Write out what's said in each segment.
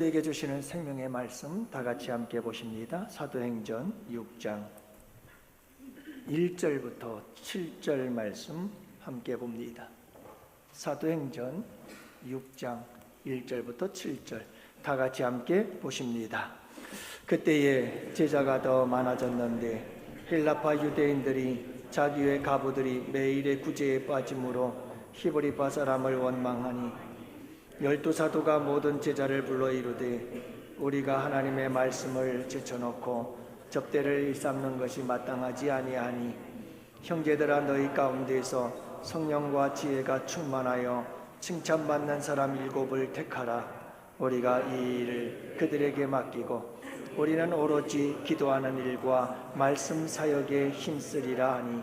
우리에게 주시는 생명의 말씀 다 같이 함께 보십니다. 사도행전 6장 1절부터 7절 말씀 함께 봅니다. 사도행전 6장 1절부터 7절 다 같이 함께 보십니다. 그때에 제자가 더 많아졌는데 헬라파 유대인들이 자기의 가부들이 매일의 구제에 빠짐으로 히브리파 사람을 원망하니 12사도가 모든 제자를 불러 이르되 우리가 하나님의 말씀을 제쳐놓고 접대를 일삼는 것이 마땅하지 아니하니 형제들아 너희 가운데서 성령과 지혜가 충만하여 칭찬받는 사람 7을 택하라. 우리가 이 일을 그들에게 맡기고 우리는 오로지 기도하는 일과 말씀 사역에 힘쓰리라 하니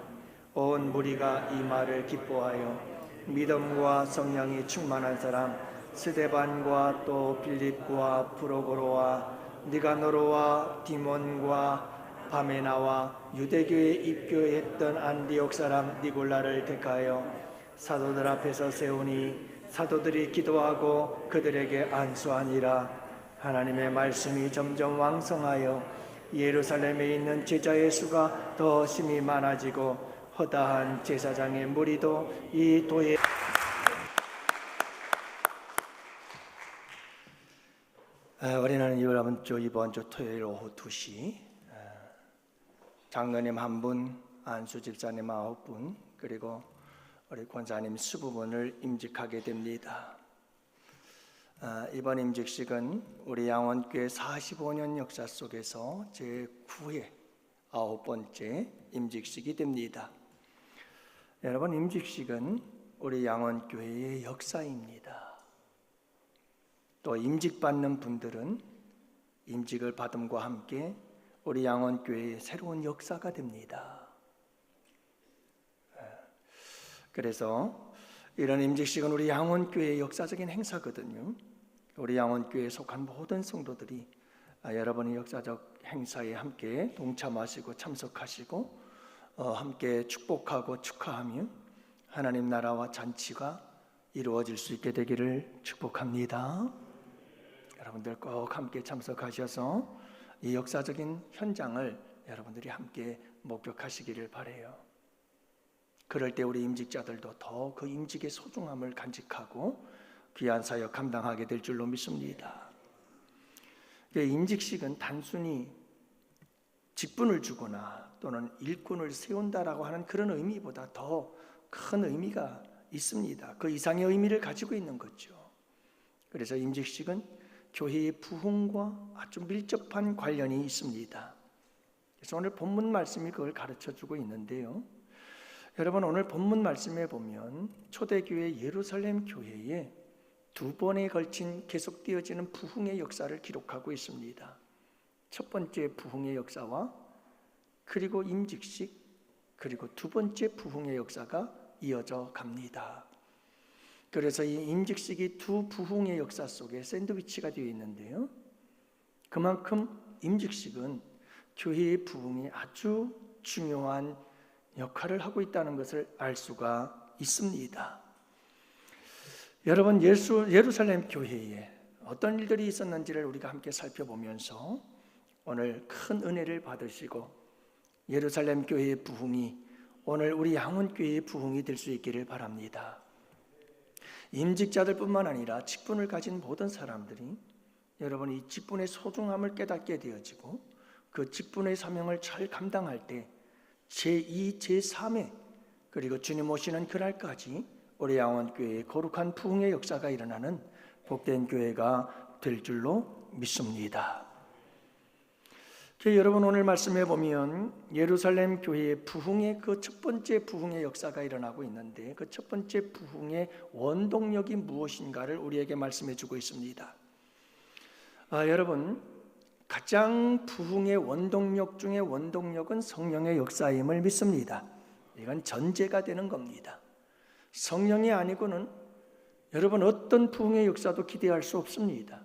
온 무리가 이 말을 기뻐하여 믿음과 성령이 충만한 사람 스데반과 또 빌립과 프로고로와 니가노로와 디몬과 바메나와 유대교에 입교했던 안디옥 사람 니골라를 택하여 사도들 앞에서 세우니 사도들이 기도하고 그들에게 안수하니라. 하나님의 말씀이 점점 왕성하여 예루살렘에 있는 제자의 수가 더 심히 많아지고 허다한 제사장의 무리도 이 도에 우리는 이번 주 토요일 오후 2시 장로님 1분, 안수 집사님 9분, 그리고 우리 권사님 20분을 임직하게 됩니다. 이번 임직식은 우리 양원교회 45년 역사 속에서 제9회 9번째 임직식이 됩니다. 여러분, 임직식은 우리 양원교회의 역사입니다. 또 임직받는 분들은 임직을 받음과 함께 우리 양원교회의 새로운 역사가 됩니다. 그래서 이런 임직식은 우리 양원교회의 역사적인 행사거든요. 우리 양원교회에 속한 모든 성도들이 여러분의 역사적 행사에 함께 동참하시고 참석하시고 함께 축복하고 축하하며 하나님 나라와 잔치가 이루어질 수 있게 되기를 축복합니다. 여러분들 꼭 함께 참석하셔서 이 역사적인 현장을 여러분들이 함께 목격하시기를 바라요. 그럴 때 우리 임직자들도 더 그 임직의 소중함을 간직하고 귀한 사역 감당하게 될 줄로 믿습니다. 임직식은 단순히 직분을 주거나 또는 일꾼을 세운다라고 하는 그런 의미보다 더 큰 의미가 있습니다. 그 이상의 의미를 가지고 있는 거죠. 그래서 임직식은 교회의 부흥과 아주 밀접한 관련이 있습니다. 그래서 오늘 본문 말씀이 그걸 가르쳐주고 있는데요. 여러분, 오늘 본문 말씀에 보면 초대교회 예루살렘 교회에 2번에 걸친 계속되어지는 부흥의 역사를 기록하고 있습니다. 첫 번째 부흥의 역사와 그리고 임직식, 그리고 두 번째 부흥의 역사가 이어져 갑니다. 그래서 이 임직식이 두 부흥의 역사 속에 샌드위치가 되어 있는데요. 그만큼 임직식은 교회의 부흥이 아주 중요한 역할을 하고 있다는 것을 알 수가 있습니다. 여러분, 예루살렘 교회에 어떤 일들이 있었는지를 우리가 함께 살펴보면서 오늘 큰 은혜를 받으시고 예루살렘 교회의 부흥이 오늘 우리 양원교회의 부흥이 될 수 있기를 바랍니다. 임직자들뿐만 아니라 직분을 가진 모든 사람들이 여러분 이 직분의 소중함을 깨닫게 되어지고 그 직분의 사명을 잘 감당할 때 제2, 제3회 그리고 주님 오시는 그날까지 우리 양원교회의 거룩한 부흥의 역사가 일어나는 복된 교회가 될 줄로 믿습니다. 여러분, 오늘 말씀해 보면 예루살렘 교회의 부흥의 그 첫 번째 부흥의 역사가 일어나고 있는데 그 첫 번째 부흥의 원동력이 무엇인가를 우리에게 말씀해 주고 있습니다. 여러분, 가장 부흥의 원동력 중에 원동력은 성령의 역사임을 믿습니다. 이건 전제가 되는 겁니다. 성령이 아니고는 여러분 어떤 부흥의 역사도 기대할 수 없습니다.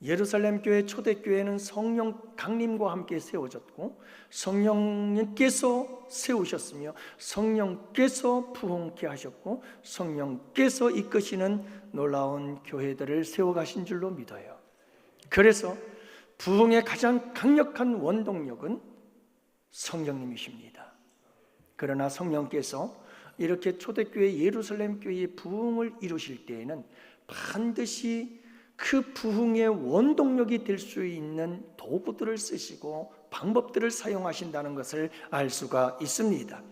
예루살렘 교회 초대교회는 성령 강림과 함께 세워졌고 성령님께서 세우셨으며 성령께서 부흥케 하셨고 성령께서 이끄시는 놀라운 교회들을 세워가신 줄로 믿어요. 그래서 부흥의 가장 강력한 원동력은 성령님이십니다. 그러나 성령께서 이렇게 초대교회 예루살렘 교회의 부흥을 이루실 때에는 반드시 그 부흥의 원동력이 될 수 있는 도구들을 쓰시고 방법들을 사용하신다는 것을 알 수가 있습니다.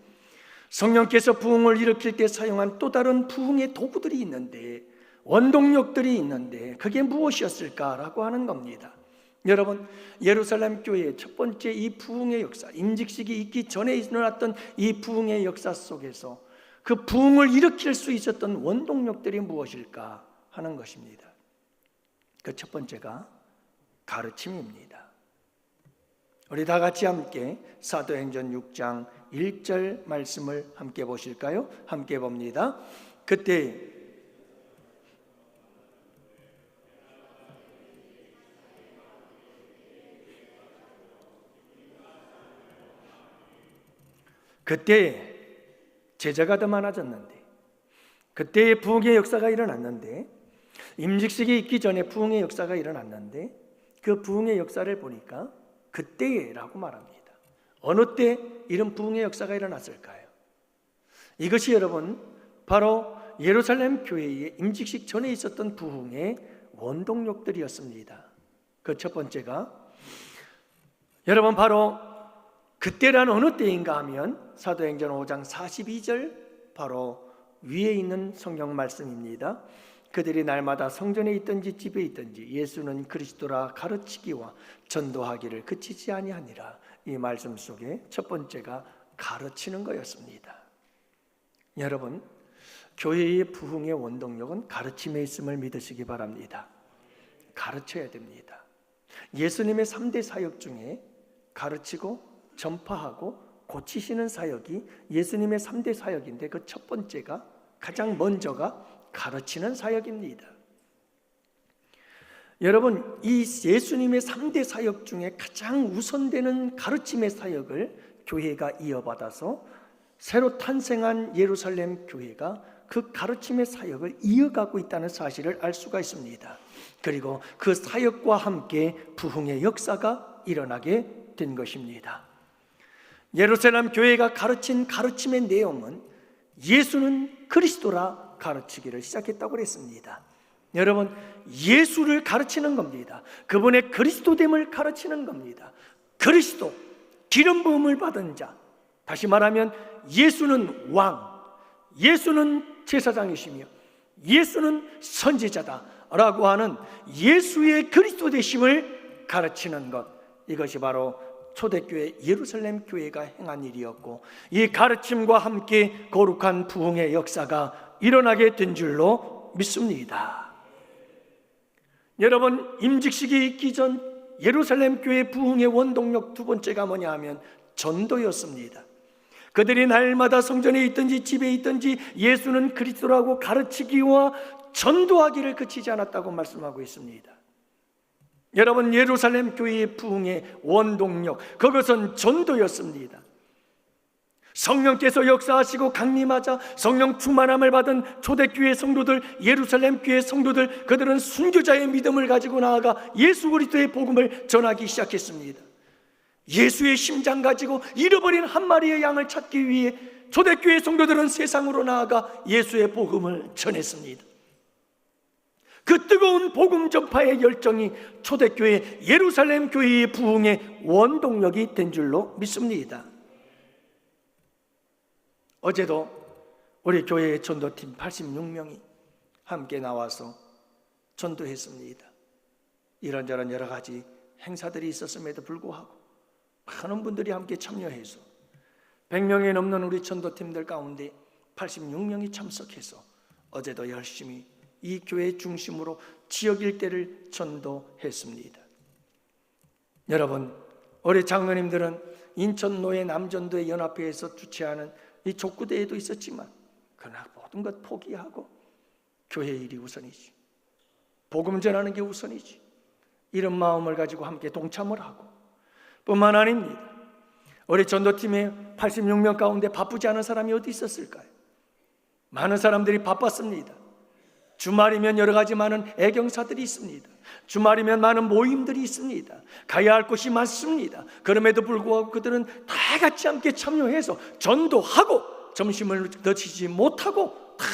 성령께서 부흥을 일으킬 때 사용한 또 다른 부흥의 도구들이 있는데, 원동력들이 있는데 그게 무엇이었을까라고 하는 겁니다. 여러분, 예루살렘 교회의 첫 번째 이 부흥의 역사, 임직식이 있기 전에 일어났던 이 부흥의 역사 속에서 그 부흥을 일으킬 수 있었던 원동력들이 무엇일까 하는 것입니다. 그 첫 번째가 가르침입니다. 우리 다 같이 함께 사도행전 6장 1절 말씀을 함께 보실까요? 함께 봅니다. 그때 제자가 더 많아졌는데, 그때 부흥의 역사가 일어났는데, 임직식이 있기 전에 부흥의 역사가 일어났는데, 그 부흥의 역사를 보니까 그때라고 말합니다. 어느 때 이런 부흥의 역사가 일어났을까요? 이것이 여러분 바로 예루살렘 교회의 임직식 전에 있었던 부흥의 원동력들이었습니다. 그 첫 번째가 여러분 바로 그때란 어느 때인가 하면 사도행전 5장 42절 바로 위에 있는 성경 말씀입니다. 그들이 날마다 성전에 있든지 집에 있든지 예수는 그리스도라 가르치기와 전도하기를 그치지 아니하니라. 이 말씀 속에 첫 번째가 가르치는 거였습니다. 여러분, 교회의 부흥의 원동력은 가르침에 있음을 믿으시기 바랍니다. 가르쳐야 됩니다. 예수님의 3대 사역 중에 가르치고 전파하고 고치시는 사역이 예수님의 3대 사역인데, 그 첫 번째가 가장 먼저가 가르치는 사역입니다. 여러분, 이 예수님의 3대 사역 중에 가장 우선되는 가르침의 사역을 교회가 이어받아서 새로 탄생한 예루살렘 교회가 그 가르침의 사역을 이어가고 있다는 사실을 알 수가 있습니다. 그리고 그 사역과 함께 부흥의 역사가 일어나게 된 것입니다. 예루살렘 교회가 가르친 가르침의 내용은 예수는 그리스도라 가르치기를 시작했다고 그랬습니다. 여러분, 예수를 가르치는 겁니다. 그분의 그리스도됨을 가르치는 겁니다. 그리스도, 기름 부음을 받은 자, 다시 말하면 예수는 왕, 예수는 제사장이시며 예수는 선지자다라고 하는 예수의 그리스도 되심을 가르치는 것, 이것이 바로 초대교회 예루살렘 교회가 행한 일이었고, 이 가르침과 함께 거룩한 부흥의 역사가 일어나게 된 줄로 믿습니다. 여러분, 임직식이 있기 전 예루살렘 교회 부흥의 원동력 두 번째가 뭐냐 하면 전도였습니다. 그들이 날마다 성전에 있든지 집에 있든지 예수는 그리스도라고 가르치기와 전도하기를 그치지 않았다고 말씀하고 있습니다. 여러분, 예루살렘 교회의 부흥의 원동력, 그것은 전도였습니다. 성령께서 역사하시고 강림하자 성령 충만함을 받은 초대교회 성도들, 예루살렘 교회 성도들, 그들은 순교자의 믿음을 가지고 나아가 예수 그리스도의 복음을 전하기 시작했습니다. 예수의 심장 가지고 잃어버린 한 마리의 양을 찾기 위해 초대교회 성도들은 세상으로 나아가 예수의 복음을 전했습니다. 그 뜨거운 복음 전파의 열정이 초대교회 예루살렘 교회의 부흥의 원동력이 된 줄로 믿습니다. 어제도 우리 교회의 전도팀 86명이 함께 나와서 전도했습니다. 이런저런 여러 가지 행사들이 있었음에도 불구하고 많은 분들이 함께 참여해서 100명이 넘는 우리 전도팀들 가운데 86명이 참석해서 어제도 열심히 이 교회 중심으로 지역 일대를 전도했습니다. 여러분, 우리 장로님들은 인천 노예 남전도의 연합회에서 주최하는 이 족구대회도 있었지만 그러나 모든 것 포기하고 교회 일이 우선이지, 복음 전하는 게 우선이지, 이런 마음을 가지고 함께 동참을 하고, 뿐만 아닙니다. 우리 전도팀에 86명 가운데 바쁘지 않은 사람이 어디 있었을까요? 많은 사람들이 바빴습니다. 주말이면 여러 가지 많은 애경사들이 있습니다. 주말이면 많은 모임들이 있습니다. 가야 할 곳이 많습니다. 그럼에도 불구하고 그들은 다 같이 함께 참여해서 전도하고 점심을 거치지 못하고 다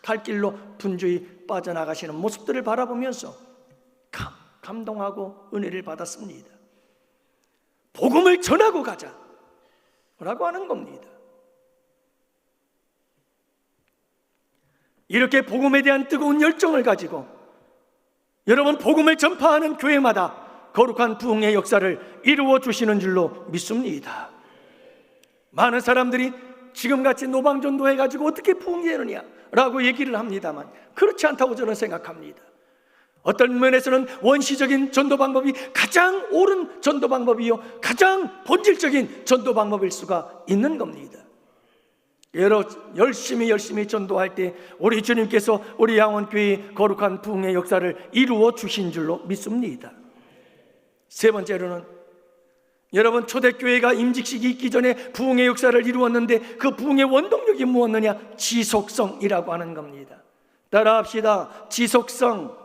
갈 길로 분주히 빠져나가시는 모습들을 바라보면서 감동하고 은혜를 받았습니다. 복음을 전하고 가자 라고 하는 겁니다. 이렇게 복음에 대한 뜨거운 열정을 가지고 여러분, 복음을 전파하는 교회마다 거룩한 부흥의 역사를 이루어 주시는 줄로 믿습니다. 많은 사람들이 지금같이 노방전도 해가지고 어떻게 부흥이 되느냐 라고 얘기를 합니다만 그렇지 않다고 저는 생각합니다. 어떤 면에서는 원시적인 전도 방법이 가장 옳은 전도 방법이요, 가장 본질적인 전도 방법일 수가 있는 겁니다. 열심히 전도할 때 우리 주님께서 우리 양원교회의 거룩한 부흥의 역사를 이루어 주신 줄로 믿습니다. 세 번째로는 여러분, 초대교회가 임직식이 있기 전에 부흥의 역사를 이루었는데 그 부흥의 원동력이 무엇느냐? 지속성이라고 하는 겁니다. 따라합시다. 지속성.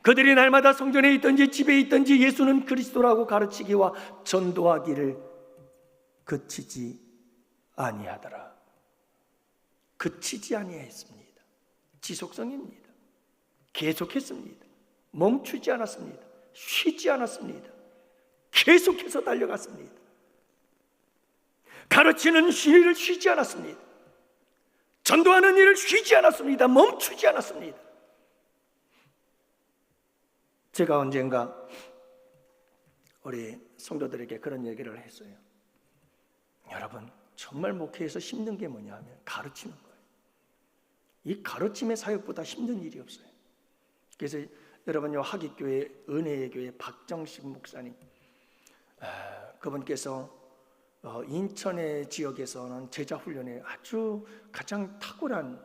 그들이 날마다 성전에 있든지 집에 있든지 예수는 그리스도라고 가르치기와 전도하기를 그치지 아니하더라. 그치지 아니했습니다. 지속성입니다. 계속했습니다. 멈추지 않았습니다. 쉬지 않았습니다. 계속해서 달려갔습니다. 가르치는 일을 쉬지 않았습니다. 전도하는 일을 쉬지 않았습니다. 멈추지 않았습니다. 제가 언젠가 우리 성도들에게 그런 얘기를 했어요. 여러분, 정말 목회에서 힘든 게 뭐냐 하면 가르치는 거예요. 이 가르침의 사역보다 힘든 일이 없어요. 그래서 여러분, 요 하기교회 은혜의 교회 박정식 목사님, 그분께서 인천의 지역에서는 제자훈련에 아주 가장 탁월한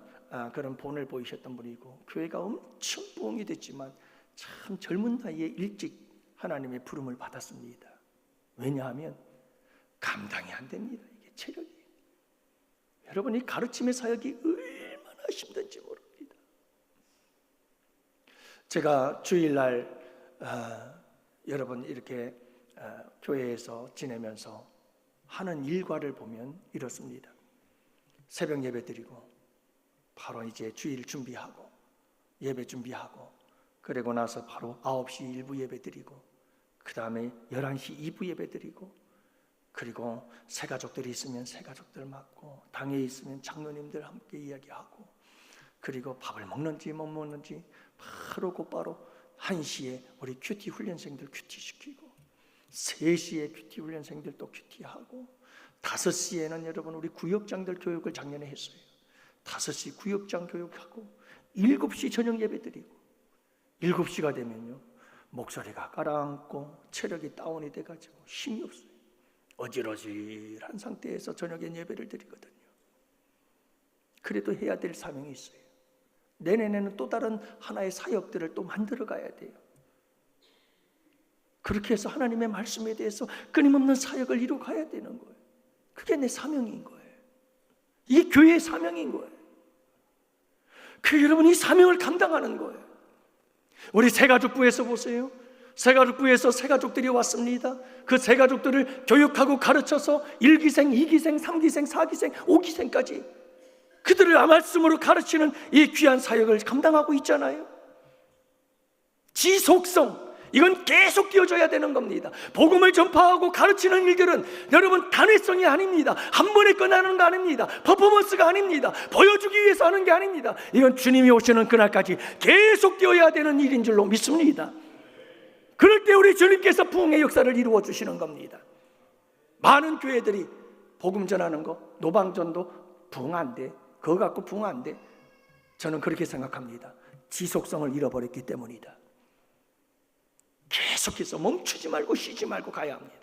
그런 본을 보이셨던 분이고, 교회가 엄청 부흥이 됐지만 참 젊은 나이에 일찍 하나님의 부름을 받았습니다. 왜냐하면 감당이 안 됩니다. 이게 체력이. 여러분, 이 가르침의 사역이 얼마나 힘든지 모릅니다. 제가 주일날 여러분 이렇게 교회에서 지내면서 하는 일과를 보면 이렇습니다. 새벽 예배 드리고 바로 이제 주일 준비하고 예배 준비하고, 그리고 나서 바로 9시 1부 예배 드리고, 그 다음에 11시 2부 예배 드리고, 그리고 새가족들이 있으면 새가족들 맡고, 당에 있으면 장로님들 함께 이야기하고, 그리고 밥을 먹는지 못 먹는지 바로 곧바로 1시에 우리 큐티 훈련생들 큐티시키고, 3시에 큐티 훈련생들 또 큐티하고, 5시에는 여러분 우리 구역장들 교육을 작년에 했어요. 5시 구역장 교육하고 7시 저녁 예배 드리고, 7시가 되면요 목소리가 가라앉고 체력이 다운이 돼가지고 힘이 없어요. 어질어질한 상태에서 저녁에 예배를 드리거든요. 그래도 해야 될 사명이 있어요. 내년에는 또 다른 하나의 사역들을 또 만들어 가야 돼요. 그렇게 해서 하나님의 말씀에 대해서 끊임없는 사역을 이루어 가야 되는 거예요. 그게 내 사명인 거예요. 이게 교회의 사명인 거예요. 그 여러분, 이 사명을 감당하는 거예요. 우리 새가족부에서 보세요. 새가족부에서 새가족들이 왔습니다. 그 새가족들을 교육하고 가르쳐서 1기생, 2기생, 3기생, 4기생, 5기생까지 그들을 말씀으로 가르치는 이 귀한 사역을 감당하고 있잖아요. 지속성, 이건 계속 되어져야 되는 겁니다. 복음을 전파하고 가르치는 일들은 여러분 단회성이 아닙니다. 한 번에 끝나는 거 아닙니다. 퍼포먼스가 아닙니다. 보여주기 위해서 하는 게 아닙니다. 이건 주님이 오시는 그날까지 계속 되어야 되는 일인 줄로 믿습니다. 그럴 때 우리 주님께서 부흥의 역사를 이루어 주시는 겁니다. 많은 교회들이 복음 전하는 거, 노방전도 부흥 안 돼, 그거 갖고 부흥 안 돼. 저는 그렇게 생각합니다. 지속성을 잃어버렸기 때문이다. 계속해서 멈추지 말고 쉬지 말고 가야 합니다.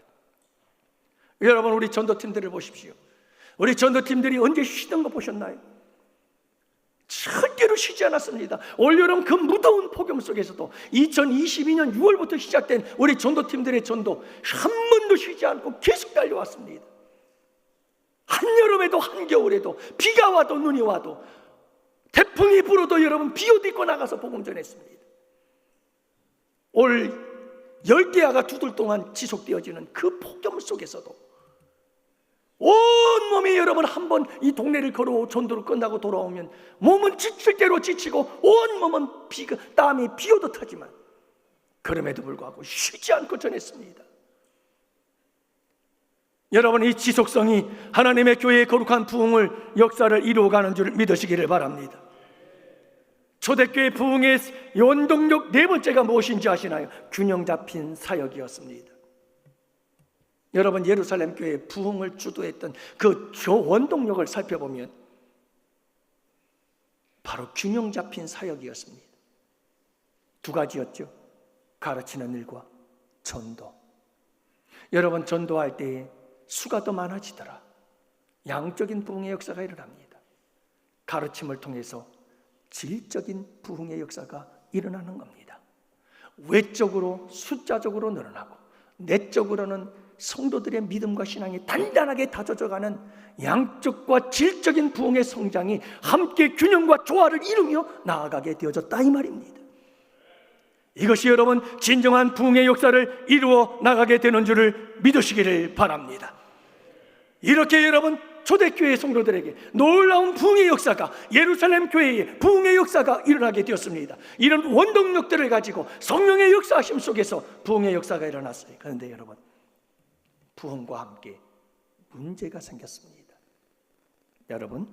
여러분, 우리 전도팀들을 보십시오. 우리 전도팀들이 언제 쉬던 거 보셨나요? 절대로 쉬지 않았습니다. 올여름 그 무더운 폭염 속에서도 2022년 6월부터 시작된 우리 전도팀들의 전도 한 번도 쉬지 않고 계속 달려왔습니다. 한여름에도 한겨울에도 비가 와도 눈이 와도 태풍이 불어도 여러분 비옷 입고 나가서 복음 전했습니다. 올 열대야가 2달 동안 지속되어지는 그 폭염 속에서도 온몸이 여러분 한 번 이 동네를 걸어 전도를 끝나고 돌아오면 몸은 지칠 대로 지치고 온몸은 땀이 비오듯 하지만 그럼에도 불구하고 쉬지 않고 전했습니다. 여러분, 이 지속성이 하나님의 교회의 거룩한 부흥을 역사를 이루어가는 줄 믿으시기를 바랍니다. 초대교회 부흥의 원동력 네 번째가 무엇인지 아시나요? 균형 잡힌 사역이었습니다. 여러분, 예루살렘 교회 부흥을 주도했던 그 원동력을 살펴보면 바로 균형 잡힌 사역이었습니다. 2가지였죠. 가르치는 일과 전도. 여러분, 전도할 때에 수가 더 많아지더라. 양적인 부흥의 역사가 일어납니다. 가르침을 통해서 질적인 부흥의 역사가 일어나는 겁니다. 외적으로 숫자적으로 늘어나고 내적으로는 성도들의 믿음과 신앙이 단단하게 다져져가는 양적과 질적인 부흥의 성장이 함께 균형과 조화를 이루며 나아가게 되어졌다 이 말입니다. 이것이 여러분 진정한 부흥의 역사를 이루어 나가게 되는 줄을 믿으시기를 바랍니다. 이렇게 여러분 초대교회 성도들에게 놀라운 부흥의 역사가, 예루살렘 교회의 부흥의 역사가 일어나게 되었습니다. 이런 원동력들을 가지고 성령의 역사하심 속에서 부흥의 역사가 일어났어요. 그런데 여러분, 부흥과 함께 문제가 생겼습니다. 여러분,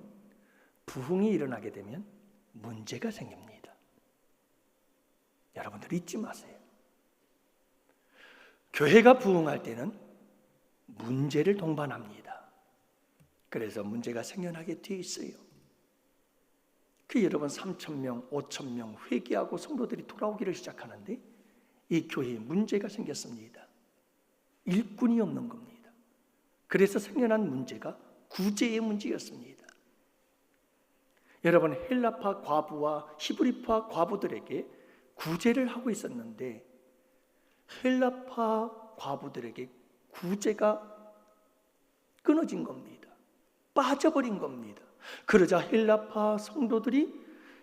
부흥이 일어나게 되면 문제가 생깁니다. 여러분들 잊지 마세요. 교회가 부흥할 때는 문제를 동반합니다. 그래서 문제가 생겨나게 되어 있어요. 여러분 3,000명, 5,000명 회개하고 성도들이 돌아오기를 시작하는데 이 교회에 문제가 생겼습니다. 일꾼이 없는 겁니다. 그래서 생겨난 문제가 구제의 문제였습니다. 여러분, 헬라파 과부와 히브리파 과부들에게 구제를 하고 있었는데 헬라파 과부들에게 구제가 끊어진 겁니다. 빠져버린 겁니다. 그러자 헬라파 성도들이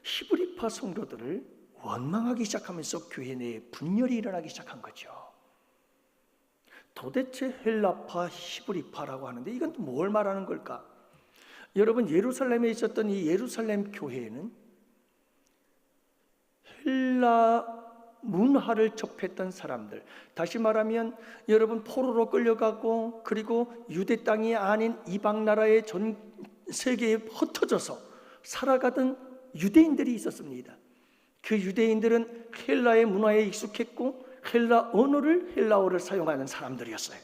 히브리파 성도들을 원망하기 시작하면서 교회 내에 분열이 일어나기 시작한 거죠. 도대체 헬라파, 히브리파라고 하는데 이건 뭘 말하는 걸까? 여러분, 예루살렘에 있었던 이 예루살렘 교회에는 헬라 문화를 접했던 사람들, 다시 말하면 여러분 포로로 끌려가고 그리고 유대 땅이 아닌 이방 나라의 전 세계에 흩어져서 살아가던 유대인들이 있었습니다. 그 유대인들은 헬라의 문화에 익숙했고 헬라어를 사용하는 사람들이었어요.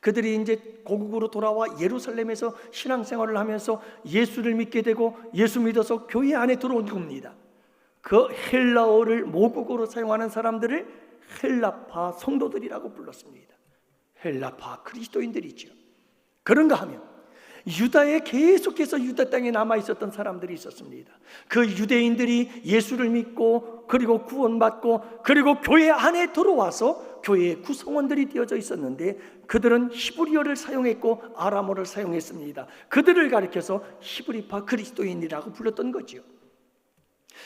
그들이 이제 고국으로 돌아와 예루살렘에서 신앙생활을 하면서 예수를 믿게 되고 예수 믿어서 교회 안에 들어온 겁니다. 그 헬라어를 모국어로 사용하는 사람들을 헬라파 성도들이라고 불렀습니다. 헬라파 그리스도인들이죠. 그런가 하면 유다에 계속해서 유다 땅에 남아있었던 사람들이 있었습니다. 그 유대인들이 예수를 믿고 그리고 구원받고 그리고 교회 안에 들어와서 교회의 구성원들이 되어져 있었는데 그들은 히브리어를 사용했고 아람어를 사용했습니다. 그들을 가리켜서 히브리파 그리스도인이라고 불렀던 거죠.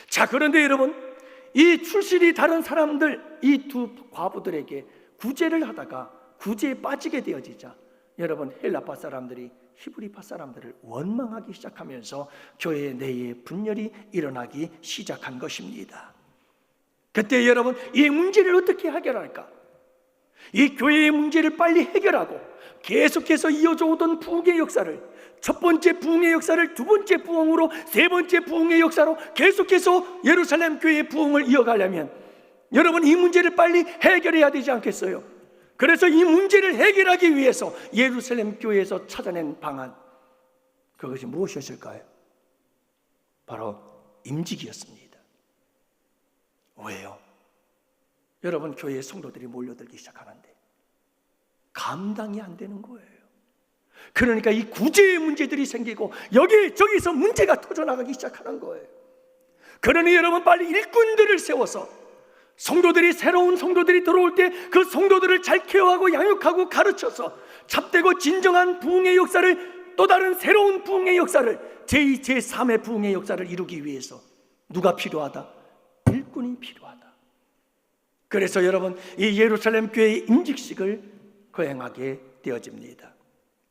자, 그런데 여러분, 이 출신이 다른 사람들, 이 두 과부들에게 구제를 하다가 구제에 빠지게 되어지자 여러분 헬라파 사람들이 히브리파 사람들을 원망하기 시작하면서 교회 내에 분열이 일어나기 시작한 것입니다. 그때 여러분 이 문제를 어떻게 해결할까? 이 교회의 문제를 빨리 해결하고 계속해서 이어져 오던 부흥의 역사를, 첫 번째 부흥의 역사를 두 번째 부흥으로, 세 번째 부흥의 역사로 계속해서 예루살렘 교회의 부흥을 이어가려면 여러분 이 문제를 빨리 해결해야 되지 않겠어요? 그래서 이 문제를 해결하기 위해서 예루살렘 교회에서 찾아낸 방안, 그것이 무엇이었을까요? 바로 임직이었습니다. 왜요? 여러분, 교회에 성도들이 몰려들기 시작하는데 감당이 안 되는 거예요. 그러니까 이 구제의 문제들이 생기고 여기저기서 문제가 터져나가기 시작하는 거예요. 그러니 여러분 빨리 일꾼들을 세워서 성도들이, 새로운 성도들이 들어올 때 그 성도들을 잘 케어하고 양육하고 가르쳐서 잡되고 진정한 부흥의 역사를, 또 다른 새로운 부흥의 역사를, 제2, 제3의 부흥의 역사를 이루기 위해서 누가 필요하다? 일꾼이 필요하다. 그래서 여러분, 이 예루살렘 교회의 임직식을 거행하게 되어집니다.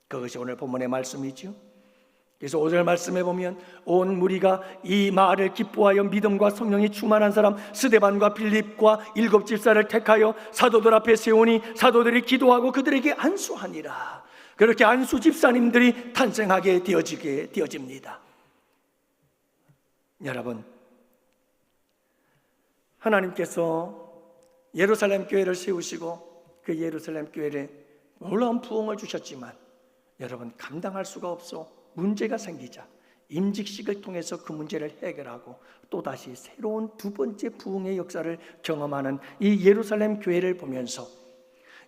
그것이 오늘 본문의 말씀이죠. 그래서 5절 말씀에 보면 온 무리가 이 말을 기뻐하여 믿음과 성령이 충만한 사람 스데반과 빌립과 7 집사를 택하여 사도들 앞에 세우니 사도들이 기도하고 그들에게 안수하니라. 그렇게 안수 집사님들이 탄생하게 되어집니다. 여러분, 하나님께서 예루살렘 교회를 세우시고 그 예루살렘 교회에 놀라운 부흥을 주셨지만 여러분, 감당할 수가 없어 문제가 생기자 임직식을 통해서 그 문제를 해결하고 또다시 새로운 두 번째 부흥의 역사를 경험하는 이 예루살렘 교회를 보면서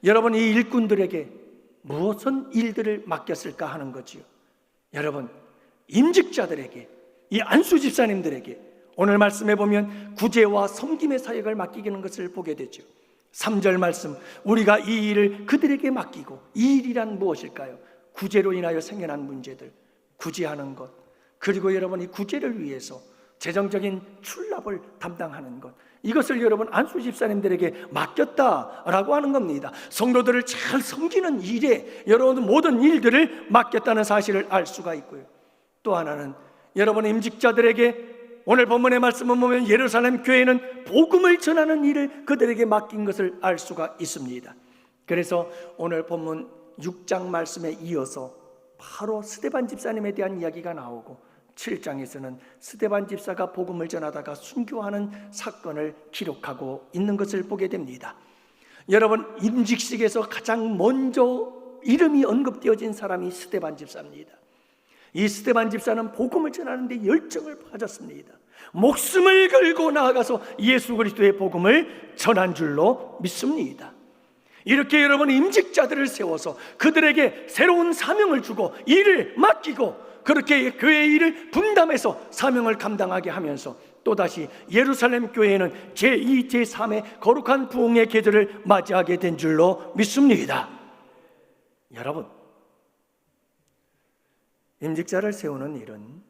여러분, 이 일꾼들에게 무엇은 일들을 맡겼을까 하는 거지요. 여러분, 임직자들에게, 이 안수 집사님들에게 오늘 말씀에 보면 구제와 섬김의 사역을 맡기는 것을 보게 되죠. 3절 말씀, 우리가 이 일을 그들에게 맡기고, 이 일이란 무엇일까요? 구제로 인하여 생겨난 문제들, 구제하는 것, 그리고 여러분 이 구제를 위해서 재정적인 출납을 담당하는 것, 이것을 여러분 안수 집사님들에게 맡겼다라고 하는 겁니다. 성도들을 잘 섬기는 일에 여러분 모든 일들을 맡겼다는 사실을 알 수가 있고요. 또 하나는 여러분 임직자들에게 오늘 본문의 말씀을 보면 예루살렘 교회는 복음을 전하는 일을 그들에게 맡긴 것을 알 수가 있습니다. 그래서 오늘 본문 6장 말씀에 이어서 바로 스데반 집사님에 대한 이야기가 나오고 7장에서는 스데반 집사가 복음을 전하다가 순교하는 사건을 기록하고 있는 것을 보게 됩니다. 여러분, 임직식에서 가장 먼저 이름이 언급되어진 사람이 스데반 집사입니다. 이 스데반 집사는 복음을 전하는데 열정을 가졌습니다. 목숨을 걸고 나아가서 예수 그리스도의 복음을 전한 줄로 믿습니다. 이렇게 여러분 임직자들을 세워서 그들에게 새로운 사명을 주고 일을 맡기고 그렇게 교회의 일을 분담해서 사명을 감당하게 하면서 또다시 예루살렘 교회는 제2, 제3의 거룩한 부흥의 계절을 맞이하게 된 줄로 믿습니다. 여러분, 임직자를 세우는 일은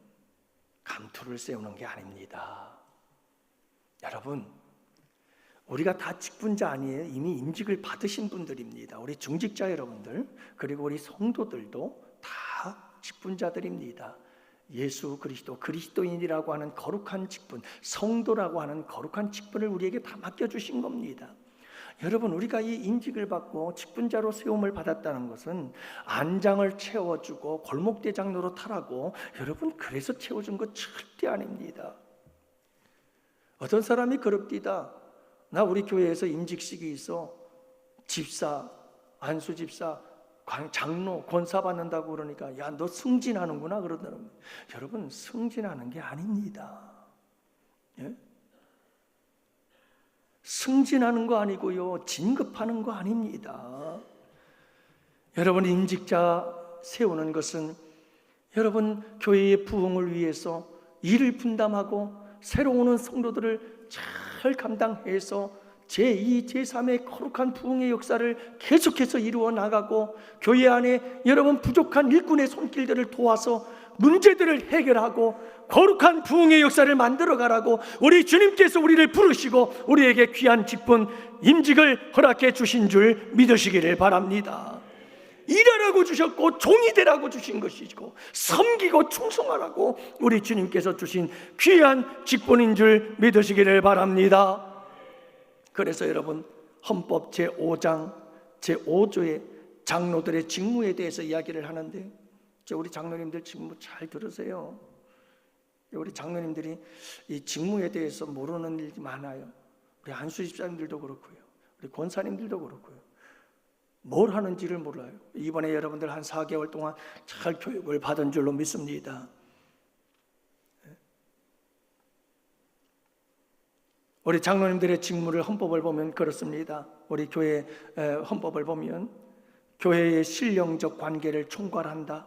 감투를 세우는 게 아닙니다. 여러분, 우리가 다 직분자 아니에요? 이미 임직을 받으신 분들입니다. 우리 중직자 여러분들, 그리고 우리 성도들도 다 직분자들입니다. 예수 그리스도, 그리스도인이라고 하는 거룩한 직분, 성도라고 하는 거룩한 직분을 우리에게 다 맡겨주신 겁니다. 여러분, 우리가 이 임직을 받고 직분자로 세움을 받았다는 것은 안장을 채워주고 골목대장 노릇하라고 여러분 그래서 채워준 것 절대 아닙니다. 어떤 사람이 그럽디다. 나 우리 교회에서 임직식이 있어, 집사, 안수 집사, 장로, 권사 받는다고 그러니까 야, 너 승진하는구나 그러더라고요. 여러분, 승진하는 게 아닙니다. 예? 승진하는 거 아니고요, 진급하는 거 아닙니다. 여러분, 임직자 세우는 것은 여러분 교회의 부흥을 위해서 일을 분담하고 새로 오는 성도들을 잘 감당해서 제2, 제3의 거룩한 부흥의 역사를 계속해서 이루어 나가고 교회 안에 여러분 부족한 일꾼의 손길들을 도와서 문제들을 해결하고 거룩한 부흥의 역사를 만들어가라고 우리 주님께서 우리를 부르시고 우리에게 귀한 직분, 임직을 허락해 주신 줄 믿으시기를 바랍니다. 일하라고 주셨고 종이 되라고 주신 것이고 섬기고 충성하라고 우리 주님께서 주신 귀한 직분인 줄 믿으시기를 바랍니다. 그래서 여러분, 헌법 제5장 제5조의 장로들의 직무에 대해서 이야기를 하는데, 우리 장로님들 직무 잘 들으세요. 우리 장로님들이 이 직무에 대해서 모르는 일이 많아요. 우리 안수 집사님들도 그렇고요, 우리 권사님들도 그렇고요. 뭘 하는지를 몰라요. 이번에 여러분들 한 4개월 동안 잘 교육을 받은 줄로 믿습니다. 우리 장로님들의 직무를 헌법을 보면 그렇습니다. 우리 교회 헌법을 보면 교회의 신령적 관계를 총괄한다.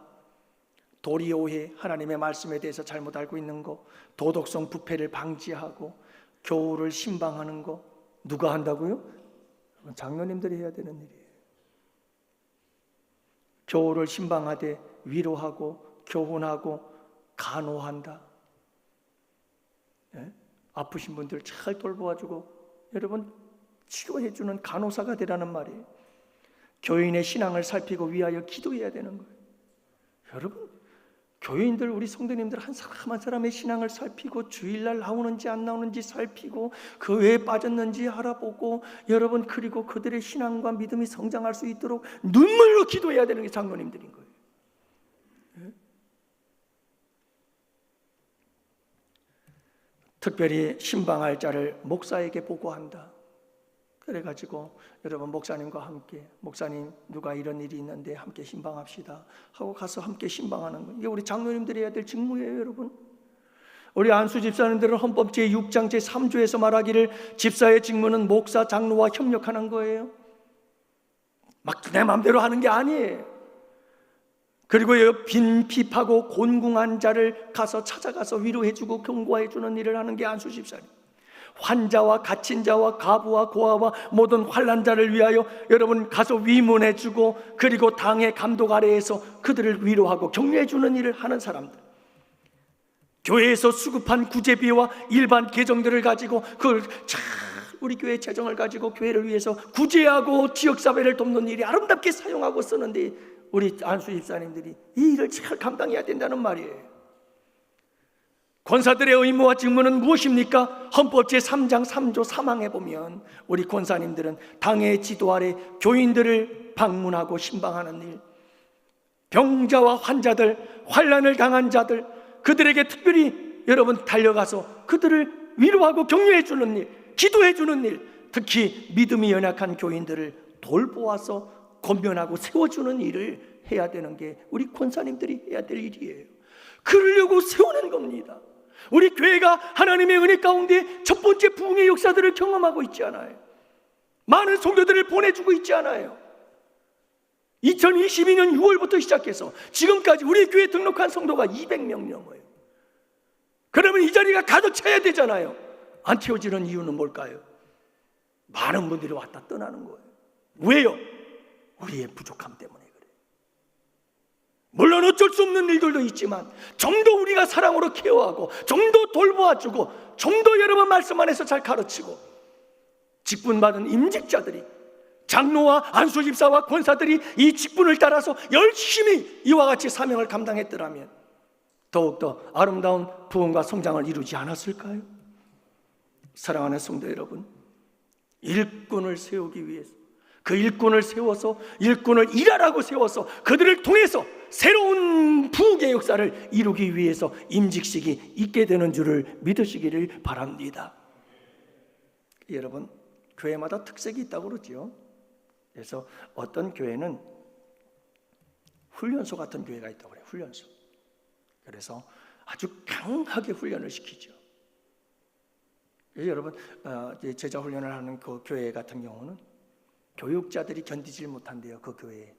도리오해, 하나님의 말씀에 대해서 잘못 알고 있는 거, 도덕성 부패를 방지하고 교우를 신방하는 거 누가 한다고요? 장로님들이 해야 되는 일이에요. 교우를 신방하되 위로하고 교훈하고 간호한다. 예? 아프신 분들 잘 돌보아주고 여러분 치료해주는 간호사가 되라는 말이에요. 교인의 신앙을 살피고 위하여 기도해야 되는 거예요. 여러분, 교인들, 우리 성도님들 한 사람 한 사람의 신앙을 살피고 주일날 나오는지 안 나오는지 살피고 그 외에 빠졌는지 알아보고, 여러분, 그리고 그들의 신앙과 믿음이 성장할 수 있도록 눈물로 기도해야 되는 게 장로님들인 거예요. 특별히 신방할 자를 목사에게 보고한다. 그래가지고 여러분, 목사님과 함께, 목사님 누가 이런 일이 있는데 함께 신방합시다 하고 가서 함께 신방하는 거예요. 이게 우리 장로님들이 해야 될 직무예요. 여러분, 우리 안수 집사님들은 헌법 제6장 제3조에서 말하기를 집사의 직무는 목사, 장로와 협력하는 거예요. 막 내 마음대로 하는 게 아니에요. 그리고 빈핍하고 곤궁한 자를 가서 찾아가서 위로해주고 경고해주는 일을 하는 게 안수 집사님. 환자와 갇힌 자와 가부와 고아와 모든 환난 자를 위하여 여러분 가서 위문해주고, 그리고 당의 감독 아래에서 그들을 위로하고 격려해주는 일을 하는 사람들. 교회에서 수급한 구제비와 일반 계정들을 가지고 그걸 잘, 우리 교회 재정을 가지고 교회를 위해서 구제하고 지역사회를 돕는 일이 아름답게 사용하고 쓰는데, 우리 안수 집사님들이 이 일을 잘 감당해야 된다는 말이에요. 권사들의 의무와 직무는 무엇입니까? 헌법 제3장 3조 3항에 보면 우리 권사님들은 당의 지도 아래 교인들을 방문하고 신방하는 일, 병자와 환자들, 환난을 당한 자들, 그들에게 특별히 여러분 달려가서 그들을 위로하고 격려해 주는 일, 기도해 주는 일, 특히 믿음이 연약한 교인들을 돌보아서 권면하고 세워주는 일을 해야 되는 게 우리 권사님들이 해야 될 일이에요. 그러려고 세우는 겁니다. 우리 교회가 하나님의 은혜 가운데 첫 번째 부흥의 역사들을 경험하고 있지 않아요? 많은 성도들을 보내주고 있지 않아요? 2022년 6월부터 시작해서 지금까지 우리 교회에 등록한 성도가 200명 넘어요. 그러면 이 자리가 가득 차야 되잖아요. 안 채워지는 이유는 뭘까요? 많은 분들이 왔다 떠나는 거예요. 왜요? 우리의 부족함 때문에 그래요. 물론 어쩔 수 없는 일들도 있지만 좀 더 우리가 사랑으로 케어하고 좀 더 돌보아주고 좀 더 여러분 말씀 안에서 잘 가르치고, 직분받은 임직자들이, 장로와 안수집사와 권사들이 이 직분을 따라서 열심히 이와 같이 사명을 감당했더라면 더욱더 아름다운 부흥과 성장을 이루지 않았을까요? 사랑하는 성도 여러분, 일꾼을 세우기 위해서, 그 일꾼을 세워서, 일꾼을 일하라고 세워서 그들을 통해서 새로운 부흥의 역사를 이루기 위해서 임직식이 있게 되는 줄을 믿으시기를 바랍니다. 여러분, 교회마다 특색이 있다고 그러죠. 그래서 어떤 교회는 훈련소 같은 교회가 있다고 그래요. 훈련소. 그래서 아주 강하게 훈련을 시키죠. 그래서 여러분, 제자 훈련을 하는 그 교회 같은 경우는 교육자들이 견디질 못한대요. 그 교회에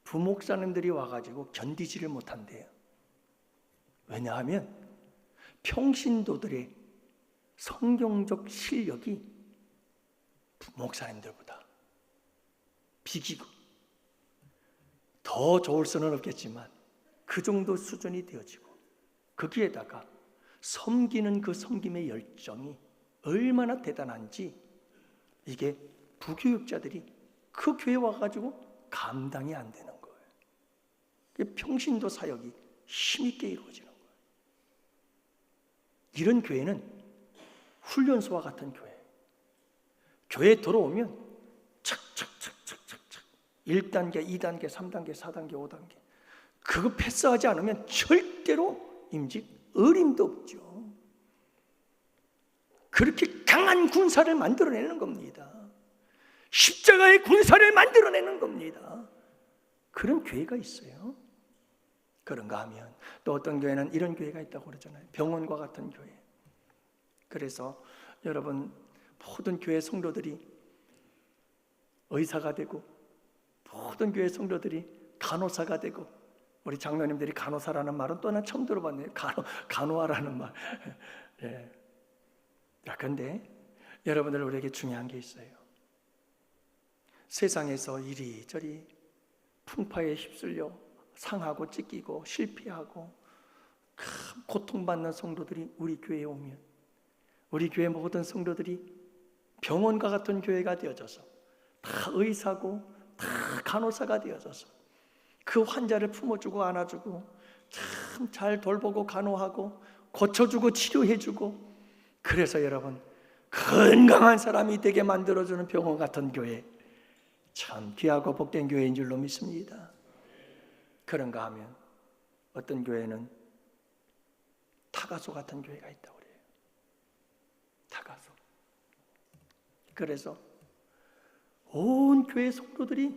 부목사님들이 와가지고 견디지를 못한대요. 왜냐하면 평신도들의 성경적 실력이 목사님들보다 비기고, 더 좋을 수는 없겠지만 그 정도 수준이 되어지고, 거기에다가 섬기는 그 섬김의 열정이 얼마나 대단한지 이게 부교육자들이 그 교회에 와가지고 감당이 안 되는 거예요. 평신도 사역이 힘있게 이루어지는 거예요. 이런 교회는 훈련소와 같은 교회. 교회에 들어오면 착착착착착착 1단계, 2단계, 3단계, 4단계, 5단계 그거 패스하지 않으면 절대로 임직 어림도 없죠. 그렇게 강한 군사를 만들어내는 겁니다. 십자가의 군사를 만들어내는 겁니다. 그런 교회가 있어요. 그런가 하면 또 어떤 교회는 이런 교회가 있다고 그러잖아요. 병원과 같은 교회. 그래서 여러분, 모든 교회 성도들이 의사가 되고 모든 교회 성도들이 간호사가 되고, 우리 장로님들이 간호사라는 말은 또 난 처음 들어봤네요. 간호하라는 말. 예. 그런데 여러분들, 우리에게 중요한 게 있어요. 세상에서 이리저리 풍파에 휩쓸려 상하고 찢기고 실패하고 큰 고통받는 성도들이 우리 교회에 오면, 우리 교회 모든 성도들이 병원과 같은 교회가 되어져서 다 의사고 다 간호사가 되어져서 그 환자를 품어주고 안아주고 참 잘 돌보고 간호하고 고쳐주고 치료해주고, 그래서 여러분 건강한 사람이 되게 만들어주는 병원 같은 교회, 참 귀하고 복된 교회인 줄로 믿습니다. 그런가 하면 어떤 교회는 타가소 같은 교회가 있다고 그래요. 타가소. 그래서 온 교회 성도들이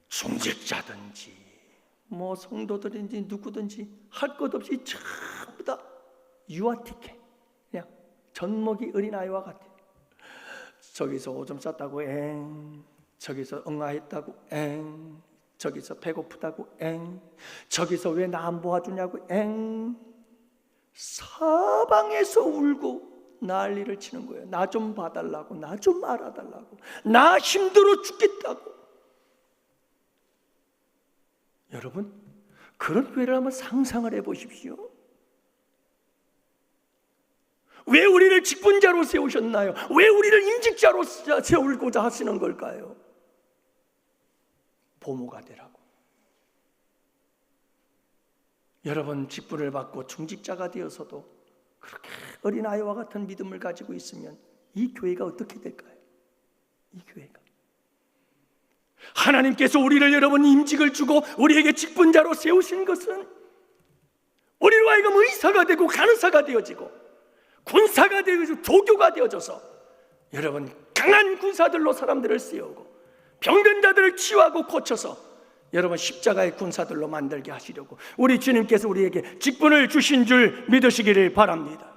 중직자든지 뭐 성도들인지 누구든지 할 것 없이 전부 다 유아틱해. 그냥 젖먹이 어린아이와 같아. 저기서 오줌 쌌다고 엥, 저기서 응아했다고 엥, 저기서 배고프다고 엥, 저기서 왜 나 안 도와주냐고 엥, 사방에서 울고 난리를 치는 거예요. 나 좀 봐달라고, 나 좀 알아달라고, 나 힘들어 죽겠다고. 여러분, 그런 교회를 한번 상상을 해보십시오. 왜 우리를 직분자로 세우셨나요? 왜 우리를 임직자로 세우고자 하시는 걸까요? 보모가 되라고. 여러분, 직분을 받고 중직자가 되어서도 그렇게 어린아이와 같은 믿음을 가지고 있으면 이 교회가 어떻게 될까요? 이 교회가. 하나님께서 우리를 여러분 임직을 주고 우리에게 직분자로 세우신 것은 우리로 하여금 의사가 되고 간호사가 되어지고 군사가 되어지고 조교가 되어져서 여러분 강한 군사들로 사람들을 세우고 병든 자들을 치유하고 고쳐서 여러분 십자가의 군사들로 만들게 하시려고 우리 주님께서 우리에게 직분을 주신 줄 믿으시기를 바랍니다.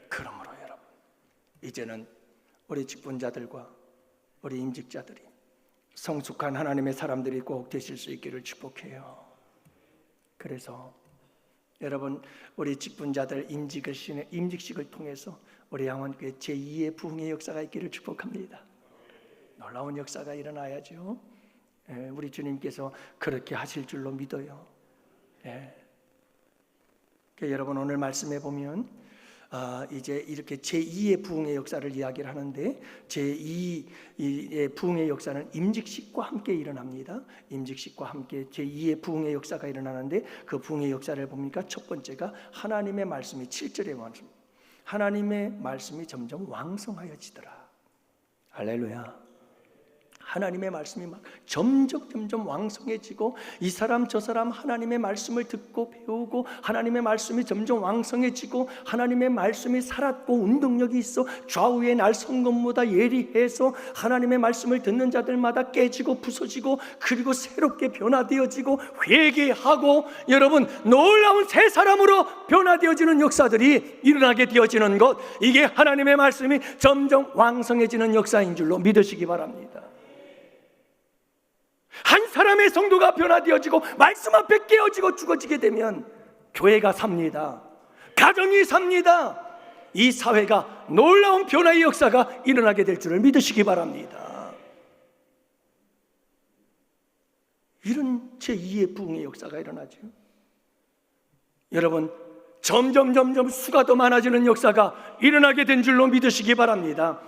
그러므로 여러분, 이제는 우리 직분자들과 우리 임직자들이 성숙한 하나님의 사람들이 꼭 되실 수 있기를 축복해요. 그래서 여러분, 우리 직분자들 임직식을 통해서 우리 양원교회 제2의 부흥의 역사가 있기를 축복합니다. 놀라운 역사가 일어나야죠. 우리 주님께서 그렇게 하실 줄로 믿어요. 여러분, 오늘 말씀해 보면 이제 이렇게 제2의 부흥의 역사를 이야기를 하는데, 제2의 부흥의 역사는 임직식과 함께 일어납니다. 임직식과 함께 제2의 부흥의 역사가 일어나는데, 그 부흥의 역사를 보니까 첫 번째가 하나님의 말씀이 7절의 말씀, 하나님의 말씀이 점점 왕성하여지더라. 할렐루야. 하나님의 말씀이 막 점점 왕성해지고, 이 사람 저 사람 하나님의 말씀을 듣고 배우고 하나님의 말씀이 점점 왕성해지고, 하나님의 말씀이 살았고 운동력이 있어 좌우의 날 성검보다 예리해서 하나님의 말씀을 듣는 자들마다 깨지고 부서지고, 그리고 새롭게 변화되어지고 회개하고 여러분 놀라운 새 사람으로 변화되어지는 역사들이 일어나게 되어지는 것, 이게 하나님의 말씀이 점점 왕성해지는 역사인 줄로 믿으시기 바랍니다. 한 사람의 성도가 변화되어지고 말씀 앞에 깨어지고 죽어지게 되면 교회가 삽니다. 가정이 삽니다. 이 사회가 놀라운 변화의 역사가 일어나게 될 줄을 믿으시기 바랍니다. 이런 제2의 부흥의 역사가 일어나죠. 여러분, 점점 수가 더 많아지는 역사가 일어나게 된 줄로 믿으시기 바랍니다.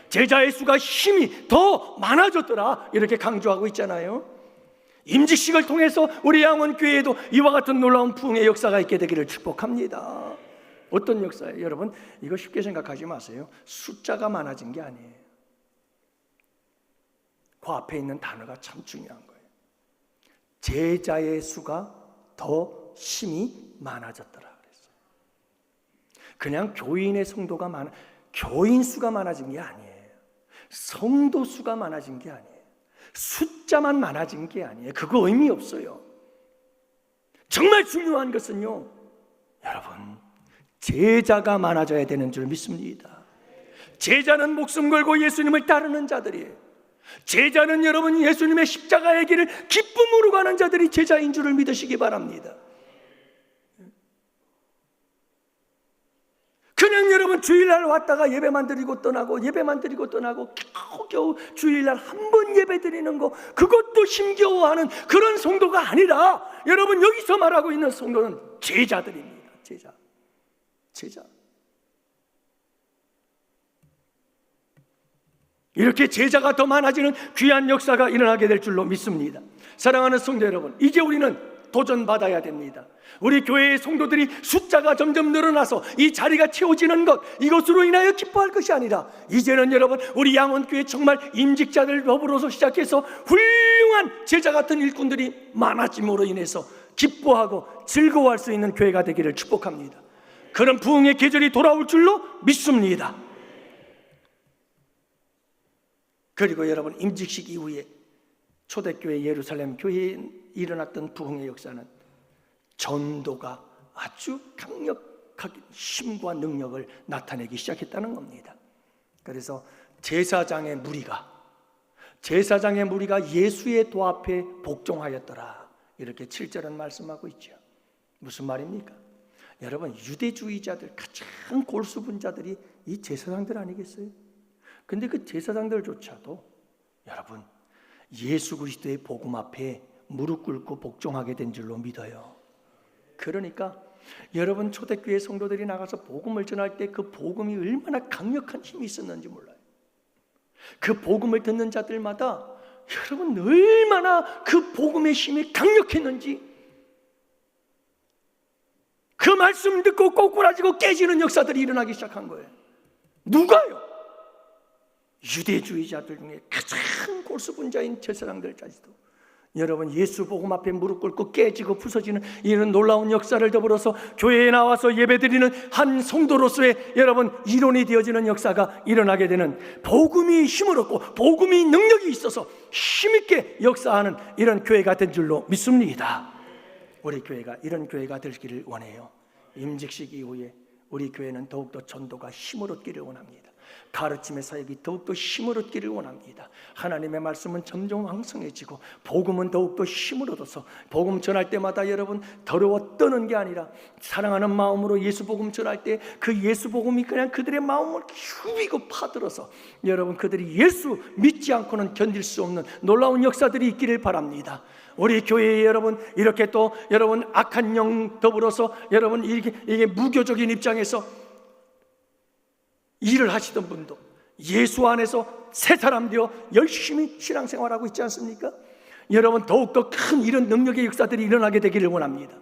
제자의 수가 힘이 더 많아졌더라 이렇게 강조하고 있잖아요. 임직식을 통해서 우리 양원교회에도 이와 같은 놀라운 부흥의 역사가 있게 되기를 축복합니다. 어떤 역사예요? 여러분, 이거 쉽게 생각하지 마세요. 숫자가 많아진 게 아니에요. 그 앞에 있는 단어가 참 중요한 거예요. 제자의 수가 더 힘이 많아졌더라 그랬어요. 그냥 교인의 성도가 교인 수가 많아진 게 아니에요. 성도 수가 많아진 게 아니에요. 숫자만 많아진 게 아니에요. 그거 의미 없어요. 정말 중요한 것은요, 여러분, 제자가 많아져야 되는 줄 믿습니다. 제자는 목숨 걸고 예수님을 따르는 자들이에요. 제자는 여러분 예수님의 십자가의 길을 기쁨으로 가는 자들이 제자인 줄을 믿으시기 바랍니다. 그냥 여러분 주일날 왔다가 예배만 드리고 떠나고 예배만 드리고 떠나고 겨우 주일날 한 번 예배 드리는 거, 그것도 힘겨워하는 그런 성도가 아니라, 여러분 여기서 말하고 있는 성도는 제자들입니다. 제자. 이렇게 제자가 더 많아지는 귀한 역사가 일어나게 될 줄로 믿습니다. 사랑하는 성도 여러분, 이제 우리는 도전받아야 됩니다. 우리 교회의 성도들이 숫자가 점점 늘어나서 이 자리가 채워지는 것, 이것으로 인하여 기뻐할 것이 아니라 이제는 여러분, 우리 양원교회 정말 임직자들 더불어서 시작해서 훌륭한 제자 같은 일꾼들이 많아짐으로 인해서 기뻐하고 즐거워할 수 있는 교회가 되기를 축복합니다. 그런 부흥의 계절이 돌아올 줄로 믿습니다. 그리고 여러분, 임직식 이후에 초대교회 예루살렘 교회에 일어났던 부흥의 역사는 전도가 아주 강력하게 힘과 능력을 나타내기 시작했다는 겁니다. 그래서 제사장의 무리가 예수의 도 앞에 복종하였더라, 이렇게 7절은 말씀하고 있죠. 무슨 말입니까? 여러분, 유대주의자들 가장 골수분자들이 이 제사장들 아니겠어요? 근데 그 제사장들조차도 여러분, 예수 그리스도의 복음 앞에 무릎 꿇고 복종하게 된 줄로 믿어요. 그러니까 여러분, 초대교회 성도들이 나가서 복음을 전할 때 그 복음이 얼마나 강력한 힘이 있었는지 몰라요. 그 복음을 듣는 자들마다 여러분, 얼마나 그 복음의 힘이 강력했는지, 그 말씀 듣고 꼬꾸라지고 깨지는 역사들이 일어나기 시작한 거예요. 누가요? 유대주의자들 중에 가장 골수분자인 제사장들까지도 여러분, 예수 복음 앞에 무릎 꿇고 깨지고 부서지는 이런 놀라운 역사를 더불어서 교회에 나와서 예배드리는 한 성도로서의 여러분, 이론이 되어지는 역사가 일어나게 되는, 복음이 힘을 얻고 복음이 능력이 있어서 힘있게 역사하는 이런 교회가 된 줄로 믿습니다. 우리 교회가 이런 교회가 되기를 원해요. 임직식 이후에 우리 교회는 더욱더 전도가 힘을 얻기를 원합니다. 가르침의 사역이 더욱더 힘을 얻기를 원합니다. 하나님의 말씀은 점점 왕성해지고 복음은 더욱더 힘을 얻어서 복음 전할 때마다 여러분, 더러워 떠는 게 아니라 사랑하는 마음으로 예수 복음 전할 때 그 예수 복음이 그냥 그들의 마음을 휴비고 파들어서 여러분, 그들이 예수 믿지 않고는 견딜 수 없는 놀라운 역사들이 있기를 바랍니다. 우리 교회에 여러분, 이렇게 또 여러분, 악한 영 더불어서 여러분, 이게 무교적인 입장에서 일을 하시던 분도 예수 안에서 새 사람 되어 열심히 신앙생활하고 있지 않습니까? 여러분, 더욱더 큰 이런 능력의 역사들이 일어나게 되기를 원합니다.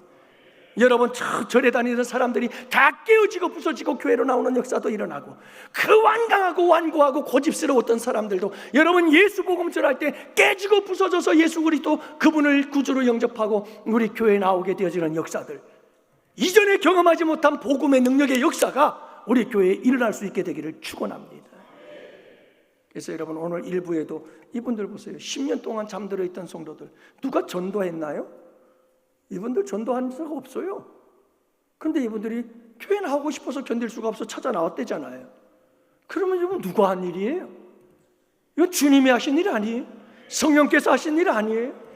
여러분, 절에 다니는 사람들이 다 깨어지고 부서지고 교회로 나오는 역사도 일어나고, 그 완강하고 완고하고 고집스러웠던 사람들도 여러분, 예수 복음 전할 때 깨지고 부서져서 예수 그리스도 그분을 구주로 영접하고 우리 교회에 나오게 되어지는 역사들, 이전에 경험하지 못한 복음의 능력의 역사가 우리 교회에 일어날 수 있게 되기를 축원합니다. 그래서 여러분, 오늘 일부에도 이분들 보세요. 10년 동안 잠들어 있던 성도들, 누가 전도했나요? 이분들 전도한 적 없어요. 그런데 이분들이 교회 나오고 싶어서 견딜 수가 없어 찾아 나왔대잖아요. 그러면 이건 누가 한 일이에요? 이건 주님이 하신 일 아니에요? 성령께서 하신 일 아니에요?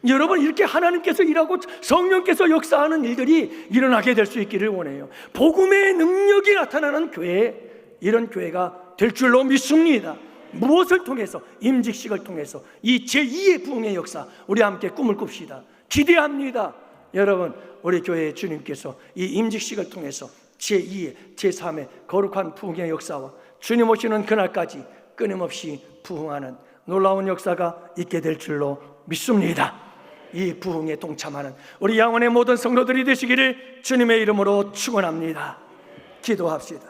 여러분, 이렇게 하나님께서 일하고 성령께서 역사하는 일들이 일어나게 될 수 있기를 원해요. 복음의 능력이 나타나는 교회, 이런 교회가 될 줄로 믿습니다. 무엇을 통해서? 임직식을 통해서 이 제2의 부흥의 역사, 우리 함께 꿈을 꿉시다. 기대합니다. 여러분, 우리 교회의 주님께서 이 임직식을 통해서 제2의 제3의 거룩한 부흥의 역사와 주님 오시는 그날까지 끊임없이 부흥하는 놀라운 역사가 있게 될 줄로 믿습니다. 이 부흥에 동참하는 우리 양원의 모든 성도들이 되시기를 주님의 이름으로 축원합니다. 기도합시다.